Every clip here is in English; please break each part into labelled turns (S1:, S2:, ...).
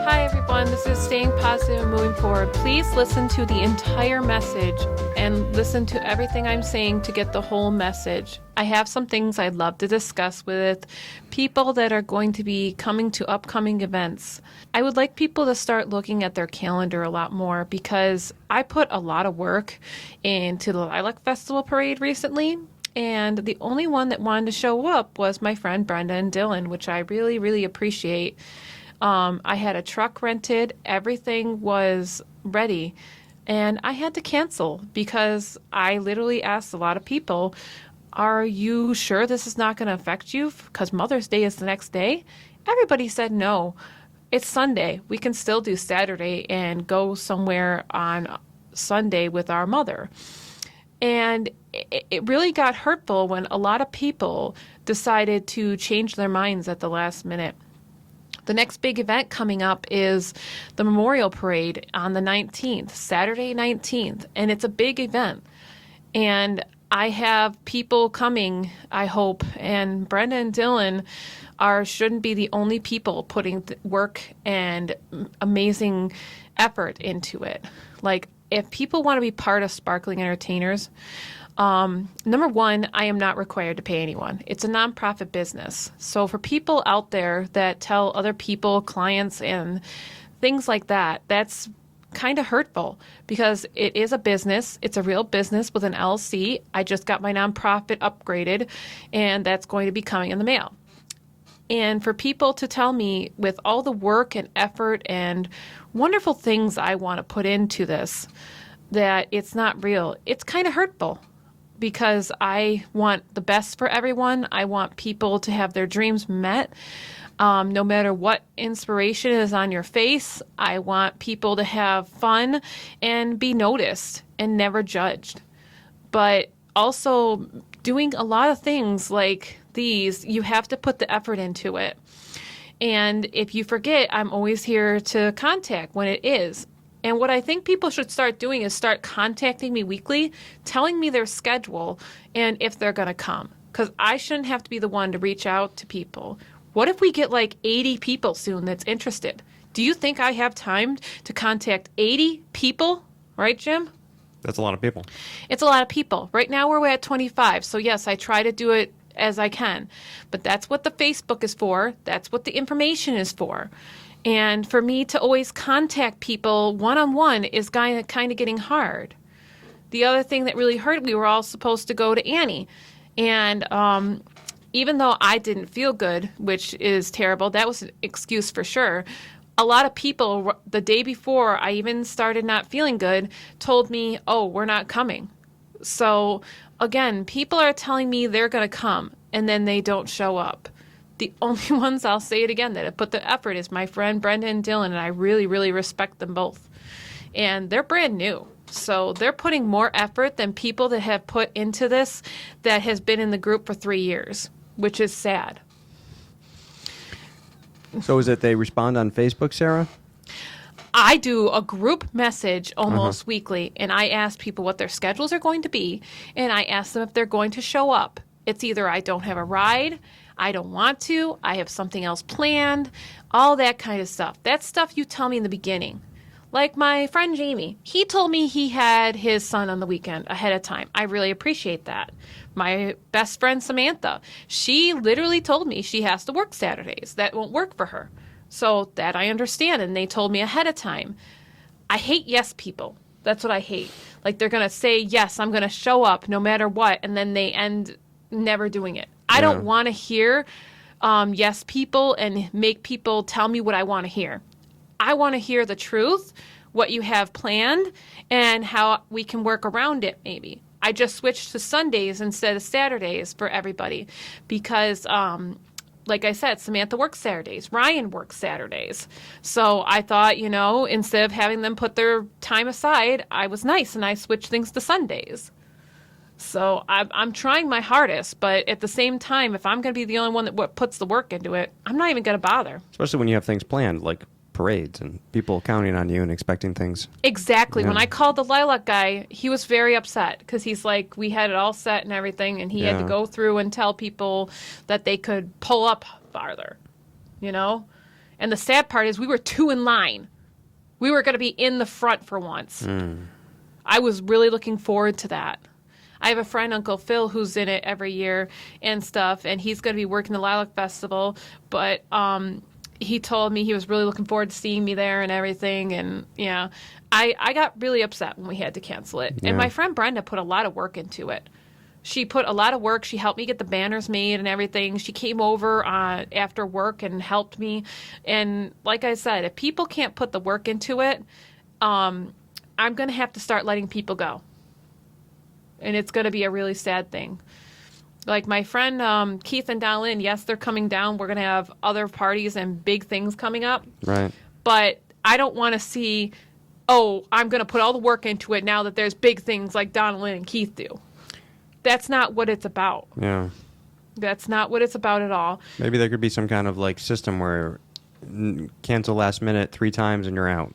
S1: Hi everyone, this is Staying Positive and Moving Forward. Please listen to the entire message and listen to everything I'm saying to get the whole message. I have some things I'd love to discuss with people that are going to be coming to upcoming events. I would like people to start looking at their calendar a lot more because I put a lot of work into the Lilac Festival Parade recently. And the only one that wanted to show up was my friend Brenda and Dylan, which I really, really appreciate. I had a truck rented, everything was ready, and I had to cancel because I literally asked a lot of people, are you sure this is not going to affect you? Because Mother's Day is the next day. Everybody said no. It's Sunday. We can still do Saturday and go somewhere on Sunday with our mother. And it really got hurtful when a lot of people decided to change their minds at the last minute. The next big event coming up is the Memorial Parade on the 19th, Saturday 19th, and it's a big event. And I have people coming, I hope, and Brenda and Dylan shouldn't be the only people putting work and amazing effort into it. Like, if people want to be part of Sparkling Entertainers, number one, I am not required to pay anyone. It's a nonprofit business. So for people out there that tell other people, clients, and things like that, that's kind of hurtful because it is a business. It's a real business with an LLC. I just got my nonprofit upgraded, and that's going to be coming in the mail. And for people to tell me with all the work and effort and wonderful things I want to put into this, that it's not real, it's kind of hurtful. Because I want the best for everyone. I want people to have their dreams met. No matter what inspiration is on your face, I want people to have fun and be noticed and never judged. But also doing a lot of things like these, you have to put the effort into it. And if you forget, I'm always here to contact when it is. And what I think people should start doing is start contacting me weekly, telling me their schedule and if they're going to come. Because I shouldn't have to be the one to reach out to people. What if we get like 80 people soon that's interested? Do you think I have time to contact 80 people? Right, Jim?
S2: That's a lot of people.
S1: It's a lot of people. Right now we're at 25. So yes, I try to do it as I can. But that's what the Facebook is for. That's what the information is for. And for me to always contact people one-on-one is kind of getting hard. The other thing that really hurt, we were all supposed to go to Annie. And even though I didn't feel good, which is terrible, that was an excuse for sure, a lot of people the day before I even started not feeling good told me, oh, we're not coming. So again, people are telling me they're going to come and then they don't show up. The only ones, I'll say it again, that have put the effort is my friend Brenda and Dylan, and I really, really respect them both. And they're brand new. So they're putting more effort than people that have put into this that has been in the group for 3 years, which is sad.
S2: So is it they respond on Facebook, Sarah?
S1: I do a group message almost weekly, and I ask people what their schedules are going to be, and I ask them if they're going to show up. It's either I don't have a ride, I don't want to, I have something else planned, all that kind of stuff. That's stuff you tell me in the beginning. Like my friend Jamie, he told me he had his son on the weekend ahead of time. I really appreciate that. My best friend Samantha, she literally told me she has to work Saturdays. That won't work for her. So that I understand, and they told me ahead of time. I hate yes people. That's what I hate. Like they're going to say, yes, I'm going to show up no matter what, and then they end never doing it. I don't want to hear yes people and make people tell me what I want to hear. I want to hear the truth, what you have planned, and how we can work around it maybe. I just switched to Sundays instead of Saturdays for everybody because, like I said, Samantha works Saturdays. Ryan works Saturdays. So I thought, instead of having them put their time aside, I was nice and I switched things to Sundays. So I'm trying my hardest, but at the same time, if I'm going to be the only one that puts the work into it, I'm not even going to bother.
S2: Especially when you have things planned, like parades and people counting on you and expecting things.
S1: Exactly. Yeah. When I called the Lilac guy, he was very upset because he's like, we had it all set and everything, and he had to go through and tell people that they could pull up farther, And the sad part is we were 2 in line. We were going to be in the front for once. I was really looking forward to that. I have a friend, Uncle Phil, who's in it every year and stuff, and he's going to be working the Lilac Festival, but he told me he was really looking forward to seeing me there and everything, and yeah, I got really upset when we had to cancel it.
S2: Yeah.
S1: And my friend Brenda put a lot of work into it. She put a lot of work. She helped me get the banners made and everything. She came over after work and helped me. And like I said, if people can't put the work into it, I'm going to have to start letting people go. And it's going to be a really sad thing. Like my friend Keith and Dallin, yes, they're coming down. We're going to have other parties and big things coming up.
S2: Right.
S1: But I don't want to see, oh, I'm going to put all the work into it now that there's big things like Donalyn and Keith do. That's not what it's about.
S2: Yeah.
S1: That's not what it's about at all.
S2: Maybe there could be some kind of like system where cancel last minute 3 times and you're out.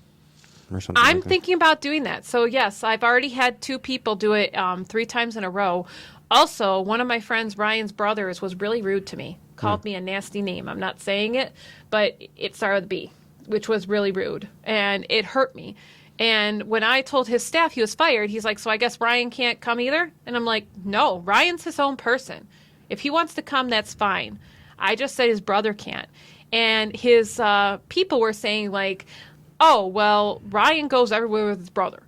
S2: Or something
S1: I'm
S2: like that.
S1: thinking about doing that. So, yes, I've already had 2 people do it 3 times in a row. Also, one of my friends, Ryan's brothers, was really rude to me. Called me a nasty name. I'm not saying it, but it started with a B, which was really rude. And it hurt me. And when I told his staff he was fired, he's like, so I guess Ryan can't come either? And I'm like, no, Ryan's his own person. If he wants to come, that's fine. I just said his brother can't. And his people were saying, like, oh, well, Ryan goes everywhere with his brother.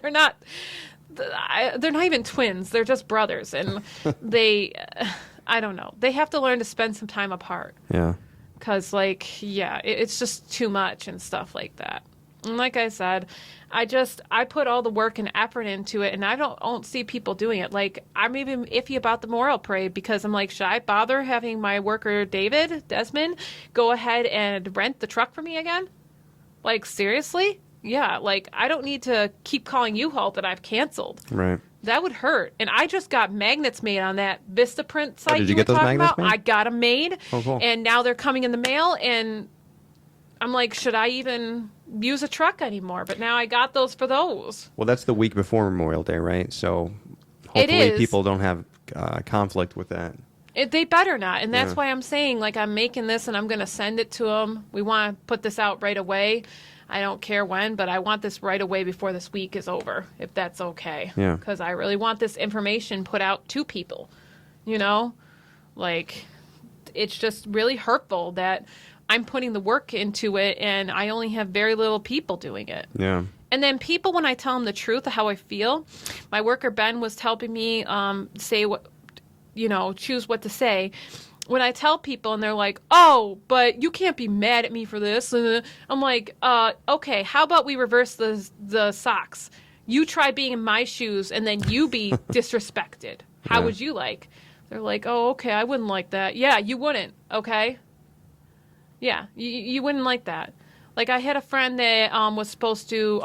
S1: They're not even twins. They're just brothers. And I don't know. They have to learn to spend some time apart.
S2: Yeah.
S1: Because, like, yeah, it's just too much and stuff like that. And like I said, I put all the work and effort into it, and I don't see people doing it. Like, I'm even iffy about the Memorial Parade because I'm like, should I bother having my worker, Desmond, go ahead and rent the truck for me again? Like, seriously? Yeah, like, I don't need to keep calling U-Haul that I've canceled.
S2: Right.
S1: That would hurt. And I just got magnets made on that Vistaprint site
S2: did you
S1: were
S2: get those
S1: talking
S2: magnets
S1: about.
S2: made?
S1: I got them made.
S2: Oh, cool.
S1: And now they're coming in the mail, and I'm like, should I even use a truck anymore? But now I got those for those.
S2: Well, that's the week before Memorial Day, right? So
S1: It
S2: hopefully
S1: is.
S2: people don't have conflict with that.
S1: They better not. And that's
S2: Yeah.
S1: why I'm saying, like, I'm making this and I'm going to send it to them. We want to put this out right away. I don't care when, but I want this right away before this week is over, if that's okay.
S2: Yeah.
S1: Because I really want this information put out to people, you know? Like, it's just really hurtful that I'm putting the work into it and I only have very little people doing it.
S2: Yeah.
S1: And then people, when I tell them the truth of how I feel, my worker Ben was helping me say what, choose what to say. When I tell people and they're like, oh, but you can't be mad at me for this. I'm like, okay, how about we reverse the socks? You try being in my shoes and then you be disrespected. How
S2: Yeah.
S1: would you like? They're like, oh, okay, I wouldn't like that. Yeah, you wouldn't, okay? Yeah, you wouldn't like that. Like, I had a friend that was supposed to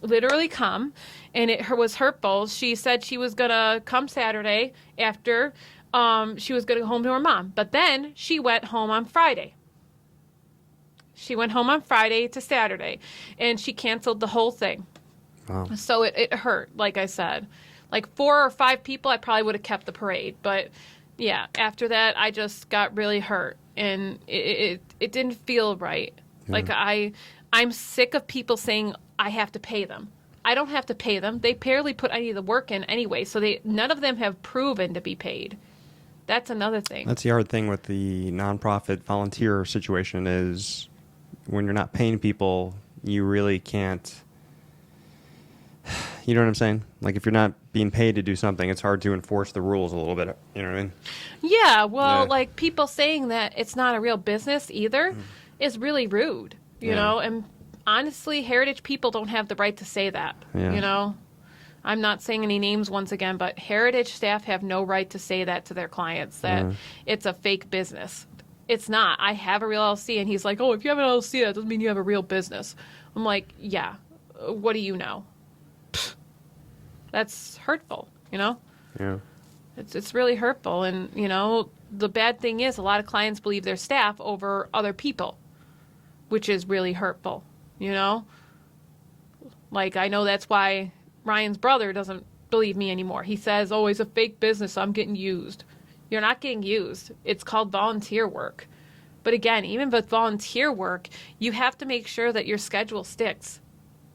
S1: literally come, and it was hurtful. She said she was going to come Saturday after she was going to go home to her mom. But then she went home on Friday. She went home on Friday to Saturday, and she canceled the whole thing.
S2: Wow.
S1: So it hurt, like I said. Like 4 or 5 people, I probably would have kept the parade. But, yeah, after that, I just got really hurt, and it didn't feel right.
S2: Yeah.
S1: Like, I'm sick of people saying I have to pay them. I don't have to pay them. They barely put any of the work in anyway, so none of them have proven to be paid. That's another thing.
S2: That's the hard thing with the nonprofit volunteer situation is when you're not paying people, you really can't. You know what I'm saying? Like, if you're not being paid to do something, it's hard to enforce the rules a little bit. You know what I mean?
S1: Yeah, well,
S2: Yeah.
S1: like people saying that it's not a real business either is really rude, you
S2: Yeah.
S1: know? And honestly, heritage people don't have the right to say that,
S2: Yeah.
S1: you know? I'm not saying any names once again, but heritage staff have no right to say that to their clients, that
S2: Yeah.
S1: it's a fake business. It's not. I have a real LLC, and he's like, oh, if you have an LLC, that doesn't mean you have a real business. I'm like, yeah, what do you know? That's hurtful, you know?
S2: Yeah.
S1: It's really hurtful. And, you know, the bad thing is a lot of clients believe their staff over other people, which is really hurtful, you know? Like, I know that's why Ryan's brother doesn't believe me anymore. He says, oh, it's a fake business, so I'm getting used. You're not getting used. It's called volunteer work. But again, even with volunteer work, you have to make sure that your schedule sticks.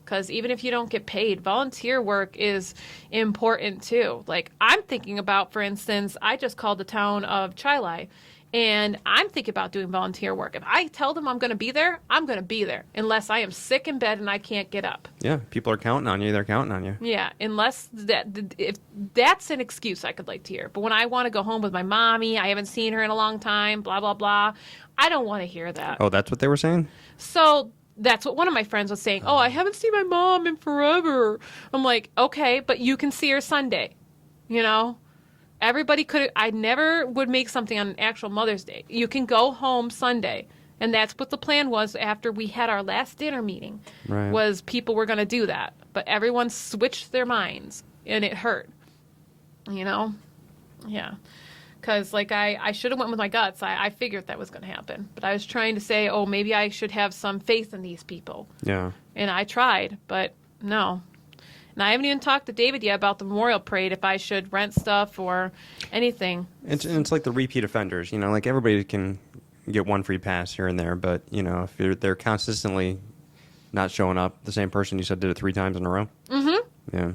S1: Because even if you don't get paid, volunteer work is important too. Like I'm thinking about, for instance, I just called the town of Chilai, and I'm thinking about doing volunteer work. If I tell them I'm going to be there, I'm going to be there, unless I am sick in bed and I can't get up.
S2: Yeah, people are counting on you. They're counting on you.
S1: Yeah, unless if that's an excuse I could like to hear. But when I want to go home with my mommy, I haven't seen her in a long time, blah, blah, blah, I don't want to hear that.
S2: Oh, that's what they were saying?
S1: So that's what one of my friends was saying. Oh, I haven't seen my mom in forever. I'm like, okay, but you can see her Sunday. You know, everybody could. I never would make something on actual Mother's Day. You can go home Sunday, and that's what the plan was after we had our last dinner meeting.
S2: Right.
S1: Was people were going to do that, but everyone switched their minds, and it hurt. You know, yeah. Because, like, I should have went with my guts. I figured that was going to happen. But I was trying to say, oh, maybe I should have some faith in these people.
S2: Yeah.
S1: And I tried, but no. And I haven't even talked to David yet about the memorial parade, if I should rent stuff or anything.
S2: It's like the repeat offenders. You know, like everybody can get one free pass here and there. But, you know, if they're consistently not showing up, the same person you said did it 3 times in a row. Mm-hmm. Yeah.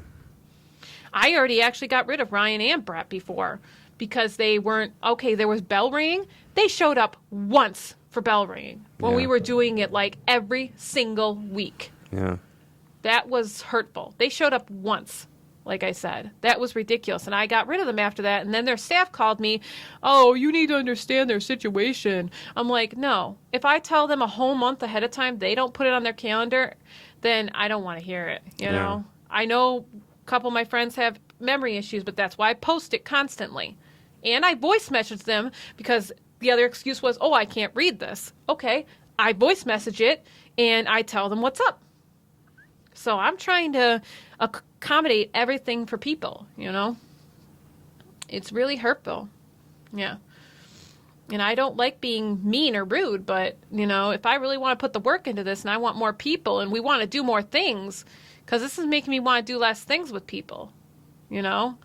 S1: I already actually got rid of Ryan and Brett before. Because they weren't, okay, there was bell ringing. They showed up once for bell ringing when we were doing it like every single week.
S2: Yeah.
S1: That was hurtful. They showed up once, like I said. That was ridiculous. And I got rid of them after that. And then their staff called me, oh, you need to understand their situation. I'm like, no. If I tell them a whole month ahead of time they don't put it on their calendar, then I don't want to hear it. You know? I know a couple of my friends have memory issues, but that's why I post it constantly. And I voice message them because the other excuse was, oh, I can't read this. Okay, I voice message it and I tell them what's up. So I'm trying to accommodate everything for people, you know. It's really hurtful. Yeah. And I don't like being mean or rude, but, you know, if I really want to put the work into this and I want more people and we want to do more things, because this is making me want to do less things with people, you know.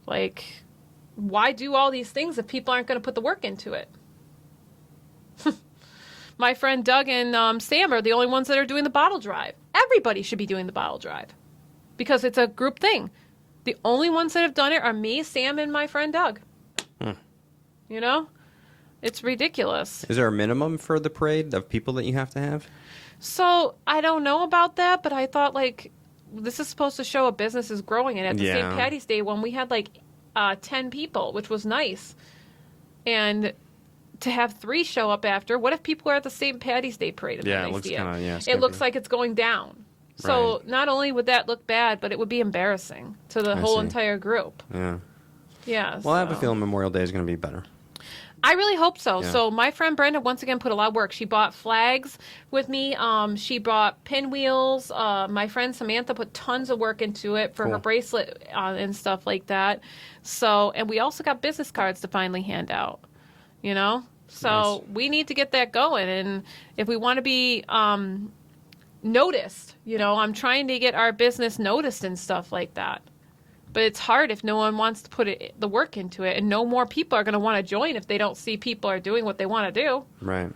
S1: Like, why do all these things if people aren't going to put the work into it? My friend Doug and Sam are the only ones that are doing the bottle drive. Everybody should be doing the bottle drive because it's a group thing. The only ones that have done it are me, Sam, and my friend Doug. You know? It's ridiculous.
S2: Is there a minimum for the parade of people that you have to have?
S1: So, I don't know about that, but I thought, like, this is supposed to show a business is growing. And at the St. Patty's Day one, we had, like, 10 people, which was nice. And to have 3 show up after, what if people are at the St. Patty's Day parade? And
S2: Yeah,
S1: then
S2: it
S1: they
S2: looks
S1: see
S2: kind of,
S1: it looks like it's going down. So
S2: Right.
S1: not only would that look bad, but it would be embarrassing to the whole
S2: see.
S1: entire group.
S2: Yeah.
S1: Yeah.
S2: Well, I have a
S1: so-
S2: feeling Memorial Day is going to be better.
S1: I really hope so.
S2: Yeah.
S1: So my friend Brenda once again put a lot of work. She bought flags with me. She bought pinwheels. My friend Samantha put tons of work into it for her
S2: Cool.
S1: bracelet and stuff like that. So, and we also got business cards to finally hand out. You know, so we need to get that going. And if we want to be noticed, you know, I'm trying to get our business noticed and stuff like that. But it's hard if no one wants to put the work into it, and no more people are going to want to join if they don't see people are doing what they want to do.
S2: Right.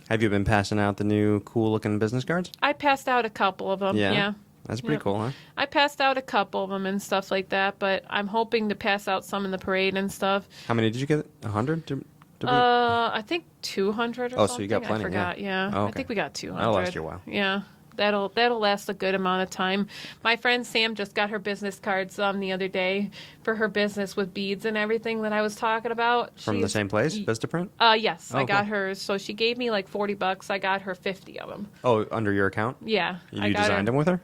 S2: Have you been passing out the new cool-looking business cards?
S1: I passed out a couple of them. Yeah.
S2: That's pretty
S1: Yep.
S2: cool, huh?
S1: I passed out a couple of them and stuff like that, but I'm hoping to pass out some in the parade and stuff.
S2: How many did you get? 100?
S1: I think 200 or
S2: Oh,
S1: something.
S2: so you got plenty,
S1: I forgot. Yeah.
S2: Oh,
S1: I
S2: okay.
S1: think we got 200.
S2: That'll last you a while.
S1: Yeah. That'll last a good amount of time. My friend Sam just got her business cards the other day for her business with beads and everything that I was talking about.
S2: From the same place, Vistaprint?
S1: Yes,
S2: Oh,
S1: I got
S2: cool.
S1: hers. So she gave me like $40. I got her 50 of them.
S2: Oh, under your account?
S1: Yeah, I
S2: You
S1: got
S2: designed
S1: her.
S2: them with her?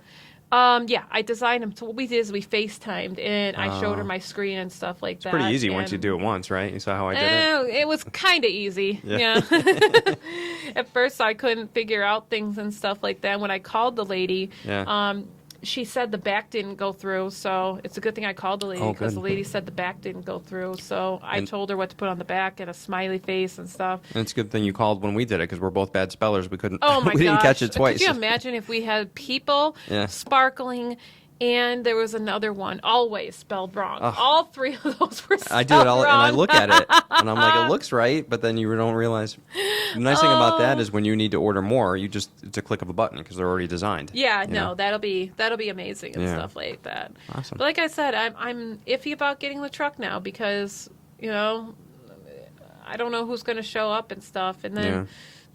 S1: Yeah, I designed them. So what we did is we FaceTimed and I showed her my screen and stuff like that.
S2: Pretty easy once you
S1: and-
S2: do it once, right? You saw how I did it?
S1: It was kind of easy.
S2: Yeah.
S1: Yeah. At first, I couldn't figure out things and stuff like that. When I called the lady,
S2: Yeah.
S1: she said the back didn't go through. So it's a good thing I called the lady
S2: Oh,
S1: because
S2: good.
S1: the lady said the back didn't go through. So I
S2: And-
S1: told her what to put on the back and a smiley face and stuff.
S2: And it's a good thing you called when we did it because we're both bad spellers. We couldn't.
S1: Oh my
S2: we didn't
S1: gosh.
S2: catch it twice.
S1: Could you imagine if we had people
S2: Yeah.
S1: sparkling And there was another one, always spelled wrong.
S2: Ugh.
S1: All three of those were spelled
S2: I do it all,
S1: wrong.
S2: and I look at it, and I'm like, it looks right, but then you don't realize. The nice thing about that is when you need to order more, it's a click of a button because they're already designed.
S1: Yeah,
S2: you
S1: no,
S2: know?
S1: that'll be amazing and
S2: Yeah.
S1: stuff like that.
S2: Awesome.
S1: But like I said, I'm iffy about getting the truck now because I don't know who's going to show up and stuff. And then,
S2: Yeah.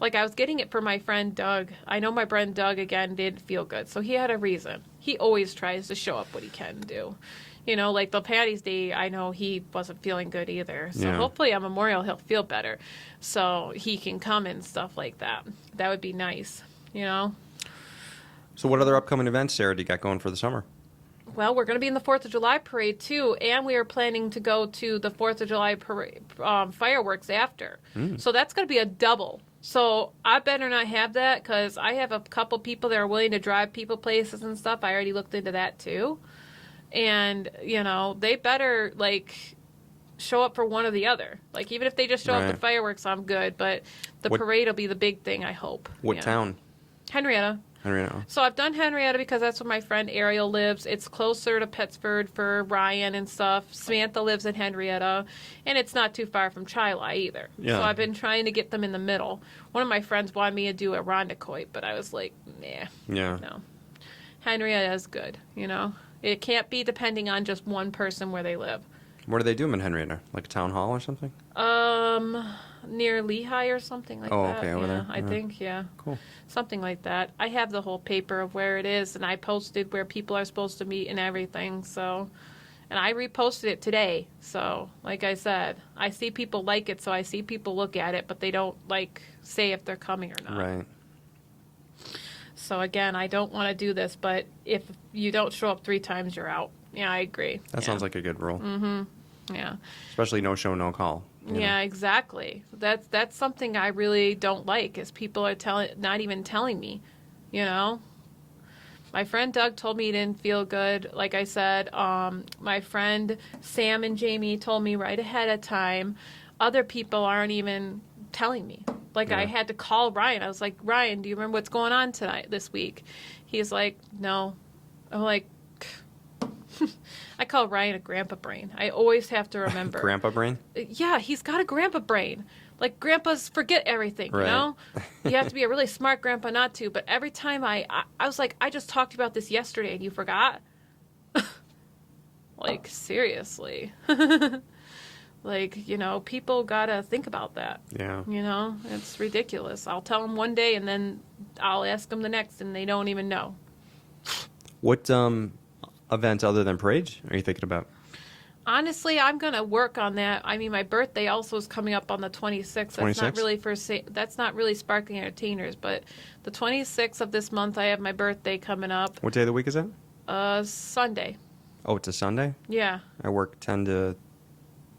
S1: like, I was getting it for my friend Doug. I know my friend Doug, again, didn't feel good. So he had a reason. He always tries to show up what he can do. Like the Patty's Day, I know he wasn't feeling good either. So
S2: Yeah.
S1: hopefully on Memorial he'll feel better. So he can come and stuff like that. That would be nice,
S2: So what other upcoming events, Sarah, do you got going for the summer?
S1: Well, we're going to be in the 4th of July parade, too, and we are planning to go to the 4th of July parade, fireworks after. So that's going to be a double. So I better not have that because I have a couple people that are willing to drive people places and stuff. I already looked into that, too. And, they better, show up for one or the other. Even if they just show up
S2: Right.
S1: to fireworks, I'm good. But the
S2: What-
S1: parade will be the big thing, I hope.
S2: What
S1: Yeah.
S2: town?
S1: Henrietta.
S2: Henrietta.
S1: So I've done Henrietta because that's where my friend Ariel lives. It's closer to Pittsford for Ryan and stuff. Samantha lives in Henrietta, and it's not too far from Chili either.
S2: Yeah.
S1: So I've been trying to get them in the middle. One of my friends wanted me to do a Rondecoit, but I was like, nah,
S2: Yeah.
S1: no. Henrietta is good, It can't be depending on just one person where they live.
S2: What do they do in Henrietta? Like a town hall or something?
S1: Near Lehigh or something like
S2: Oh,
S1: that.
S2: okay, over
S1: yeah,
S2: there.
S1: I
S2: Yeah.
S1: think, yeah.
S2: Cool.
S1: Something like that. I have the whole paper of where it is, and I posted where people are supposed to meet and everything. So, and I reposted it today. So, like I said, I see people like it, so I see people look at it, but they don't say if they're coming or not.
S2: Right.
S1: So again, I don't want to do this, but if you don't show up 3 times, you're out. Yeah, I agree.
S2: That sounds like a good rule.
S1: Yeah.
S2: Especially no show, no call. you
S1: Yeah,
S2: know?
S1: exactly. That's something I really don't like is people are not even telling me, My friend Doug told me he didn't feel good. Like I said, my friend Sam and Jamie told me right ahead of time. Other people aren't even telling me. I
S2: Yeah.
S1: had to call Ryan. I was like, Ryan, do you remember what's going on this week? He's like, no. I'm like, I call Ryan a grandpa brain. I always have to remember.
S2: Grandpa brain?
S1: Yeah, he's got a grandpa brain. Grandpas forget everything,
S2: Right.
S1: You have to be a really smart grandpa not to. But every time I was like, I just talked about this yesterday and you forgot? Seriously. People gotta think about that.
S2: Yeah.
S1: It's ridiculous. I'll tell them one day and then I'll ask them the next and they don't even know.
S2: What events other than parades are you thinking about?
S1: Honestly, I'm going to work on that. I mean, my birthday also is coming up on the 26th. That's not
S2: 26th?
S1: really that's not really Sparkling Entertainers, but the 26th of this month, I have my birthday coming up.
S2: What day of the week is that?
S1: Sunday.
S2: Oh, it's a Sunday?
S1: Yeah.
S2: I work 10 to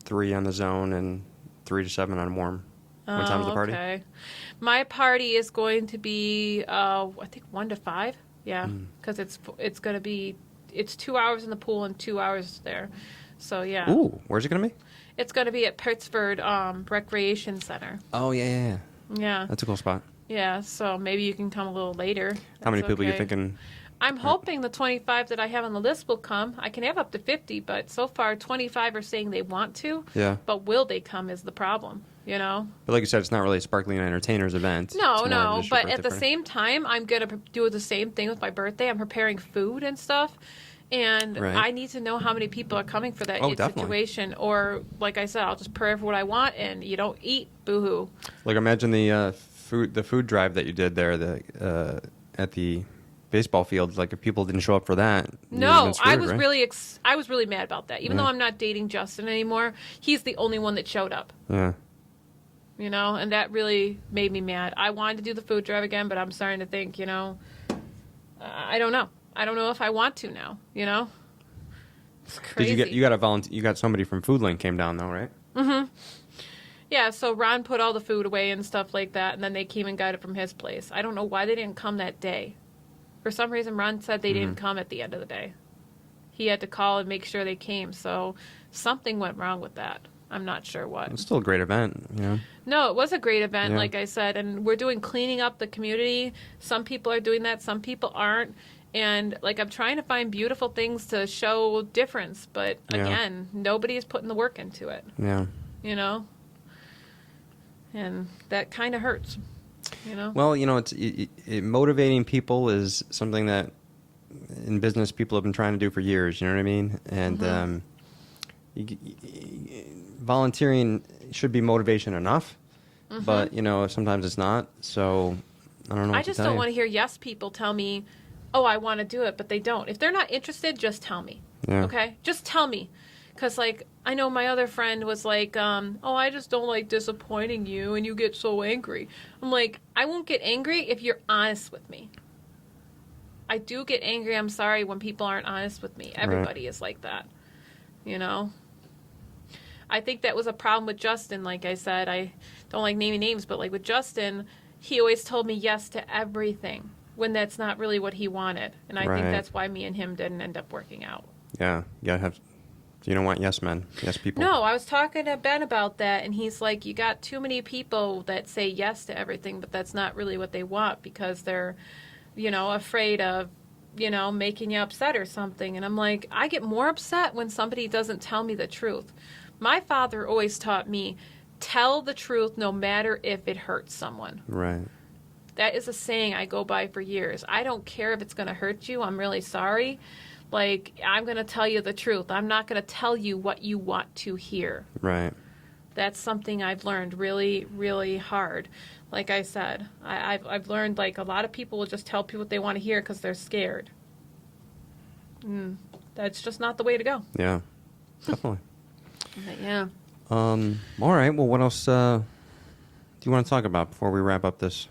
S2: 3 on the zone and 3 to 7 on warm. What time's the party?
S1: Okay. My party is going to be, I think 1 to 5. Yeah, because it's going to be, it's 2 hours in the pool and 2 hours there. So yeah.
S2: Ooh, where's it going to be?
S1: It's going to be at Pittsford Recreation Center.
S2: Oh, yeah.
S1: Yeah.
S2: That's a cool spot.
S1: Yeah, so maybe you can come a little later.
S2: How many
S1: That's
S2: people are you
S1: okay.
S2: thinking?
S1: I'm hoping the 25 that I have on the list will come. I can have up to 50, but so far 25 are saying they want to.
S2: Yeah.
S1: But will they come is the problem,
S2: But like you said, it's not really a Sparkling Entertainers event.
S1: No,
S2: It's more
S1: no.
S2: of just your
S1: But at the
S2: birthday party.
S1: same time, I'm going to do the same thing with my birthday. I'm preparing food and stuff. And
S2: Right.
S1: I need to know how many people are coming for that
S2: definitely.
S1: situation. Or, like I said, I'll just pray for what I want, and you don't eat. Boo-hoo.
S2: Like imagine the food drive that you did there at the baseball field. Like if people didn't show up for that, you would've
S1: No,
S2: been screwed,
S1: I was
S2: right?
S1: really I was really mad about that. Even
S2: Yeah.
S1: though I'm not dating Justin anymore, he's the only one that showed up.
S2: Yeah.
S1: And that really made me mad. I wanted to do the food drive again, but I'm starting to think, I don't know. I don't know if I want to now, It's crazy.
S2: Did you got a volunteer? You got somebody from Food Link came down though, right?
S1: Yeah, so Ron put all the food away and stuff like that, and then they came and got it from his place. I don't know why they didn't come that day. For some reason, Ron said they didn't come at the end of the day. He had to call and make sure they came, so something went wrong with that. I'm not sure what.
S2: It's still a great event,
S1: No, it was a great event,
S2: Yeah.
S1: like I said, and we're doing cleaning up the community. Some people are doing that, some people aren't. And like I'm trying to find beautiful things to show difference, but
S2: Yeah.
S1: again, nobody is putting the work into it,
S2: Yeah.
S1: you know? And that kind of hurts, you know?
S2: Well, motivating people is something that in business people have been trying to do for years. You know what I mean? And volunteering should be motivation enough, but sometimes it's not. So I don't know.
S1: I just don't want to hear yes people tell me, oh, I want to do it, but they don't. If they're not interested, just tell me.
S2: Yeah.
S1: Okay? Just tell me. Because, like, I know my other friend was like, oh, I just don't like disappointing you, and you get so angry. I'm like, I won't get angry if you're honest with me. I do get angry, I'm sorry, when people aren't honest with me. Everybody is like that, you know? I think that was a problem with Justin, like I said. I don't like naming names, but, like, with Justin, he always told me yes to everything when that's not really what he wanted. And I think that's why me and him didn't end up working out.
S2: Yeah. You don't want yes men, yes people.
S1: No, I was talking to Ben about that, and he's like, you got too many people that say yes to everything, but that's not really what they want because they're, afraid of, making you upset or something. And I'm like, I get more upset when somebody doesn't tell me the truth. My father always taught me, tell the truth no matter if it hurts someone.
S2: Right.
S1: That is a saying I go by for years. I don't care if it's going to hurt you. I'm really sorry. Like, I'm going to tell you the truth. I'm not going to tell you what you want to hear.
S2: Right.
S1: That's something I've learned really, really hard. Like I said, I've learned, like, a lot of people will just tell people what they want to hear because they're scared. That's just not the way to go.
S2: Yeah, definitely.
S1: But yeah.
S2: All right. Well, what else do you want to talk about before we wrap up this?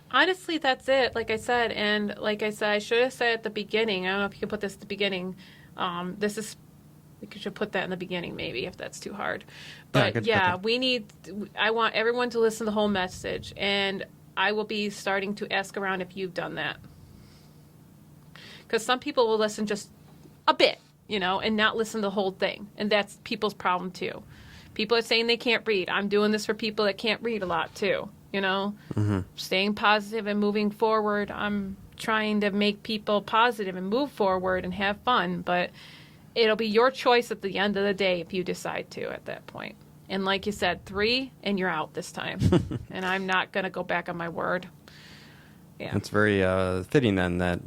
S1: Honestly, that's it. Like I said, I should have said at the beginning. I don't know if you can put this at the beginning. We should put that in the beginning, maybe, if that's too hard. But I want everyone to listen to the whole message, and I will be starting to ask around if you've done that. Because some people will listen just a bit, and not listen to the whole thing, and that's people's problem too. People are saying they can't read. I'm doing this for people that can't read a lot too. Staying positive and moving forward. I'm trying to make people positive and move forward and have fun, but it'll be your choice at the end of the day if you decide to at that point. And like you said, 3 and you're out this time. And I'm not going to go back on my word. Yeah.
S2: It's very fitting then that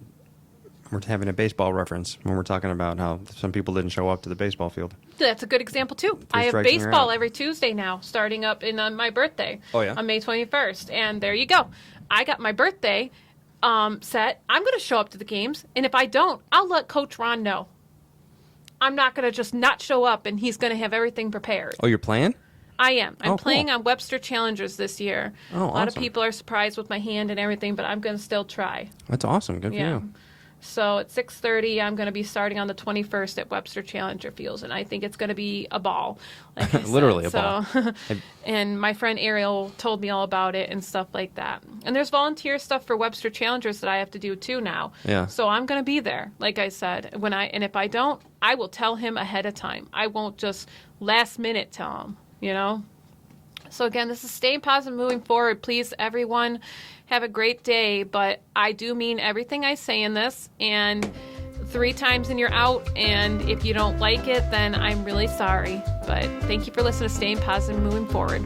S2: we're having a baseball reference when we're talking about how some people didn't show up to the baseball field.
S1: That's a good example, too. I have baseball every Tuesday now, starting up on my birthday.
S2: Oh, yeah?
S1: On May 21st. And there you go. I got my birthday set. I'm going to show up to the games. And if I don't, I'll let Coach Ron know. I'm not going to just not show up, and he's going to have everything prepared.
S2: Oh, you're playing?
S1: I am. I'm playing
S2: cool.
S1: on Webster Challengers this year.
S2: Oh,
S1: A lot of
S2: awesome.
S1: people are surprised with my hand and everything, but I'm going to still try.
S2: That's awesome. Good for you.
S1: So at 6:30, I'm going to be starting on the 21st at Webster Challenger Fields, and I think it's going to be a ball. Like I
S2: Literally
S1: said.
S2: a ball.
S1: And my friend Ariel told me all about it and stuff like that. And there's volunteer stuff for Webster Challengers that I have to do too now.
S2: Yeah.
S1: So I'm going to be there, like I said. And if I don't, I will tell him ahead of time. I won't just last minute tell him, So again, this is staying positive, moving forward. Please, everyone, have a great day. But I do mean everything I say in this. And 3 times and you're out. And if you don't like it, then I'm really sorry. But thank you for listening to Staying Positive, Moving Forward.